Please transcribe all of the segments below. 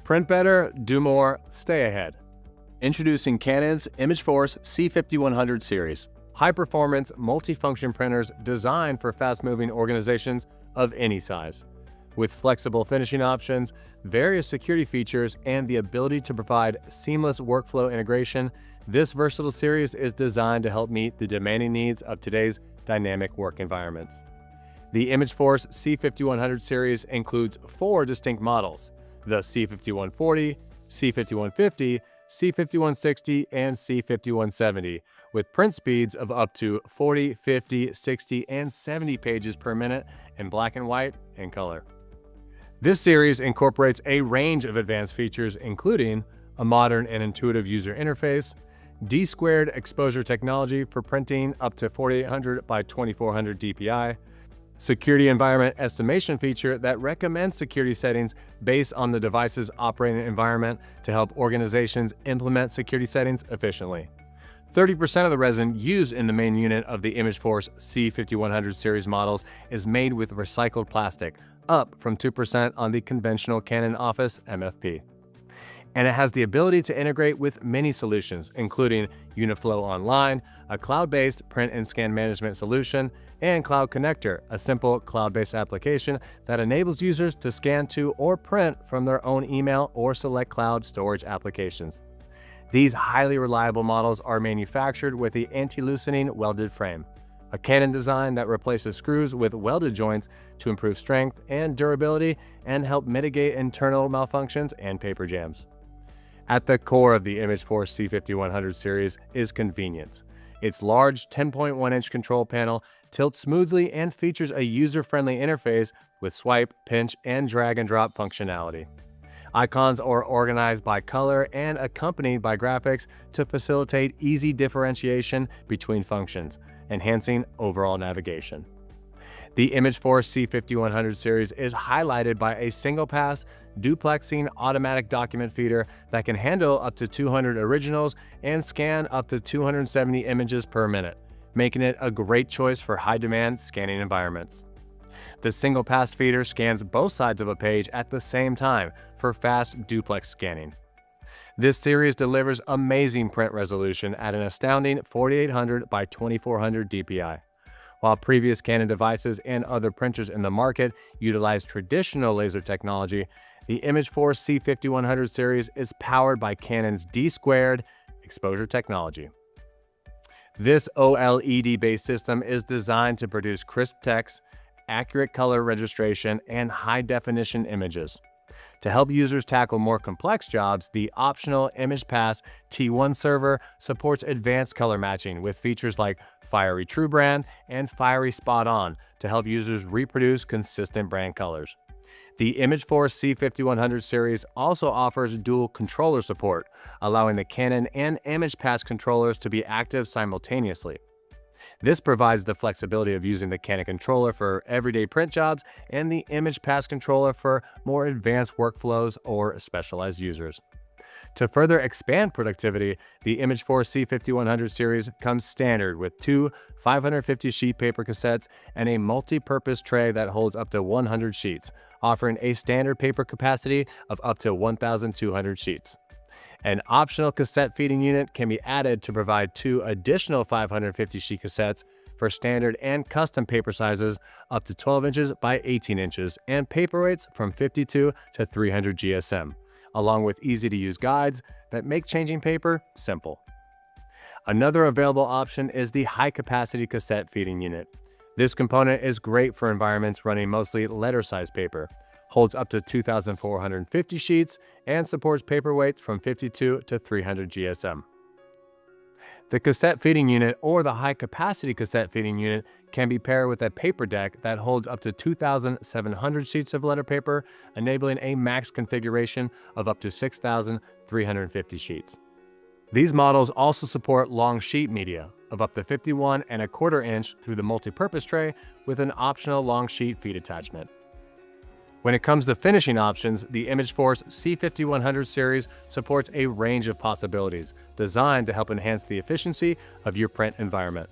Print better, do more, stay ahead. Introducing Canon's imageFORCE C5100 series. High-performance, multifunction printers designed for fast-moving organizations of any size. With flexible finishing options, various security features, and the ability to provide seamless workflow integration, this versatile series is designed to help meet the demanding needs of today's dynamic work environments. The imageFORCE C5100 series includes 4 distinct models: the C5140, C5150, C5160, and C5170, with print speeds of up to 40, 50, 60, and 70 pages per minute in black and white and color. This series incorporates a range of advanced features, including a modern and intuitive user interface, D-squared exposure technology for printing up to 4800 by 2400 dpi, security environment estimation feature that recommends security settings based on the device's operating environment to help organizations implement security settings efficiently. 30% of the resin used in the main unit of the imageFORCE C5100 series models is made with recycled plastic, up from 2% on the conventional Canon Office MFP. And it has the ability to integrate with many solutions, including Uniflow Online, a cloud-based print and scan management solution, and Cloud Connector, a simple cloud-based application that enables users to scan to or print from their own email or select cloud storage applications. These highly reliable models are manufactured with the anti-loosening welded frame, a Canon design that replaces screws with welded joints to improve strength and durability and help mitigate internal malfunctions and paper jams. At the core of the imageFORCE C5100 series is convenience. Its large 10.1-inch control panel tilts smoothly and features a user-friendly interface with swipe, pinch, and drag-and-drop functionality. Icons are organized by color and accompanied by graphics to facilitate easy differentiation between functions, enhancing overall navigation. The imageFORCE C5100 series is highlighted by a single-pass, duplexing automatic document feeder that can handle up to 200 originals and scan up to 270 images per minute, making it a great choice for high-demand scanning environments. The single-pass feeder scans both sides of a page at the same time for fast duplex scanning. This series delivers amazing print resolution at an astounding 4800 by 2400 dpi. While previous Canon devices and other printers in the market utilize traditional laser technology, the imageFORCE C5100 series is powered by Canon's D-squared exposure technology. This OLED-based system is designed to produce crisp text, accurate color registration, and high-definition images. To help users tackle more complex jobs, the optional imagePass T1 server supports advanced color matching with features like Fiery True Brand and Fiery Spot On to help users reproduce consistent brand colors. The imageFORCE C5100 series also offers dual controller support, allowing the Canon and imagePass controllers to be active simultaneously. This provides the flexibility of using the Canon controller for everyday print jobs and the imagePass controller for more advanced workflows or specialized users. To further expand productivity, the imageFORCE C5100 series comes standard with 2 550 sheet paper cassettes and a multi-purpose tray that holds up to 100 sheets, offering a standard paper capacity of up to 1,200 sheets. An optional cassette feeding unit can be added to provide 2 additional 550 sheet cassettes for standard and custom paper sizes up to 12 inches by 18 inches and paper weights from 52 to 300 GSM, along with easy-to-use guides that make changing paper simple. Another available option is the high-capacity cassette feeding unit. This component is great for environments running mostly letter-size paper, holds up to 2,450 sheets, and supports paper weights from 52 to 300 GSM. The cassette feeding unit or the high-capacity cassette feeding unit can be paired with a paper deck that holds up to 2,700 sheets of letter paper, enabling a max configuration of up to 6,350 sheets. These models also support long sheet media of up to 51¼ inch through the multi-purpose tray with an optional long sheet feed attachment. When it comes to finishing options, the imageFORCE C5100 series supports a range of possibilities designed to help enhance the efficiency of your print environment.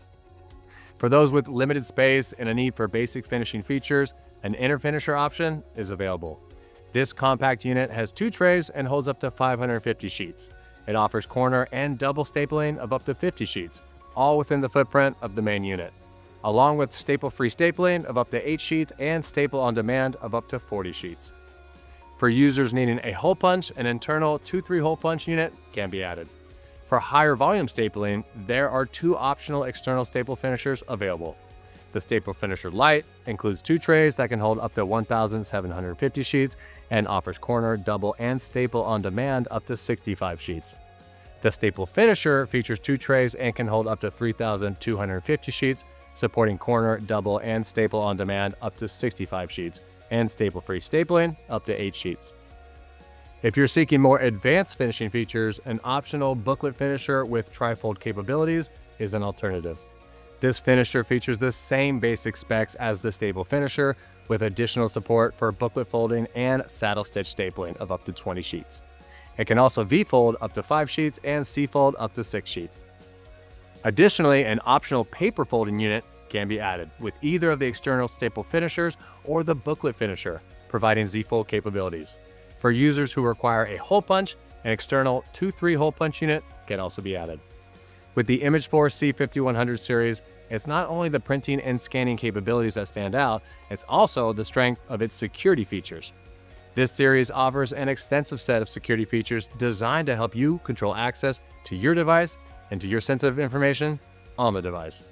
For those with limited space and a need for basic finishing features, an inner finisher option is available. This compact unit has 2 trays and holds up to 550 sheets. It offers corner and double stapling of up to 50 sheets, all within the footprint of the main unit, along with staple-free stapling of up to 8 sheets and staple on demand of up to 40 sheets. For users needing a hole punch, an internal 2-3 hole punch unit can be added. For higher volume stapling, there are 2 optional external staple finishers available. The Staple Finisher Lite includes 2 trays that can hold up to 1,750 sheets and offers corner, double, and staple on demand up to 65 sheets. The Staple Finisher features 2 trays and can hold up to 3,250 sheets, supporting corner, double, and staple on demand up to 65 sheets, and staple-free stapling up to 8 sheets. If you're seeking more advanced finishing features, an optional booklet finisher with trifold capabilities is an alternative. This finisher features the same basic specs as the Staple Finisher, with additional support for booklet folding and saddle stitch stapling of up to 20 sheets. It can also V-fold up to 5 sheets and C-fold up to 6 sheets. Additionally, an optional paper folding unit can be added with either of the external staple finishers or the booklet finisher, providing Z-fold capabilities. For users who require a hole punch, an external 2-3 hole punch unit can also be added. With the imageFORCE C5100 series, it's not only the printing and scanning capabilities that stand out, it's also the strength of its security features. This series offers an extensive set of security features designed to help you control access to your device and to your sensitive information on the device.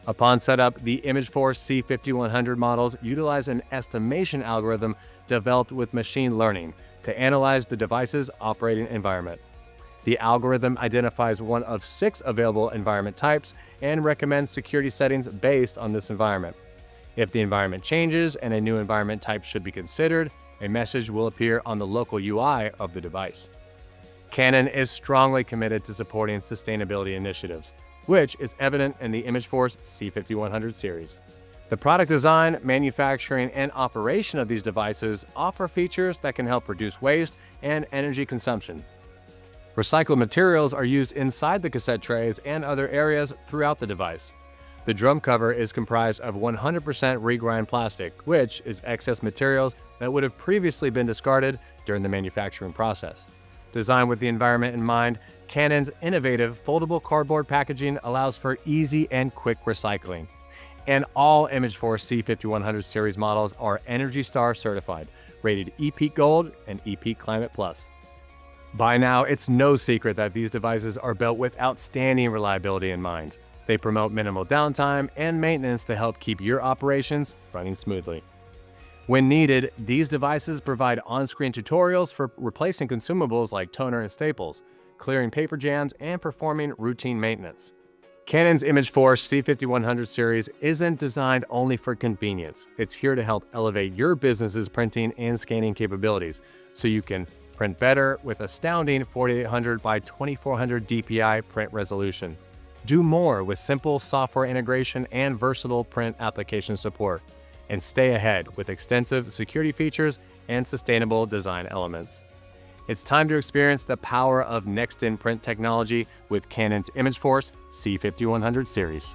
Upon setup, the imageFORCE C5100 models utilize an estimation algorithm developed with machine learning to analyze the device's operating environment. The algorithm identifies one of 6 available environment types and recommends security settings based on this environment. If the environment changes and a new environment type should be considered, a message will appear on the local UI of the device. Canon is strongly committed to supporting sustainability initiatives, which is evident in the imageFORCE C5100 series. The product design, manufacturing, and operation of these devices offer features that can help reduce waste and energy consumption. Recycled materials are used inside the cassette trays and other areas throughout the device. The drum cover is comprised of 100% regrind plastic, which is excess materials that would have previously been discarded during the manufacturing process. Designed with the environment in mind, Canon's innovative foldable cardboard packaging allows for easy and quick recycling. And all imageFORCE C5100 series models are ENERGY STAR certified, rated EPEAT Gold and EPEAT Climate Plus. By now, it's no secret that these devices are built with outstanding reliability in mind. They promote minimal downtime and maintenance to help keep your operations running smoothly. When needed, these devices provide on-screen tutorials for replacing consumables like toner and staples, clearing paper jams, and performing routine maintenance. Canon's imageFORCE C5100 series isn't designed only for convenience. It's here to help elevate your business's printing and scanning capabilities so you can print better with astounding 4800 by 2400 DPI print resolution. Do more with simple software integration and versatile print application support. And stay ahead with extensive security features and sustainable design elements. It's time to experience the power of next-in print technology with Canon's imageFORCE C5100 series.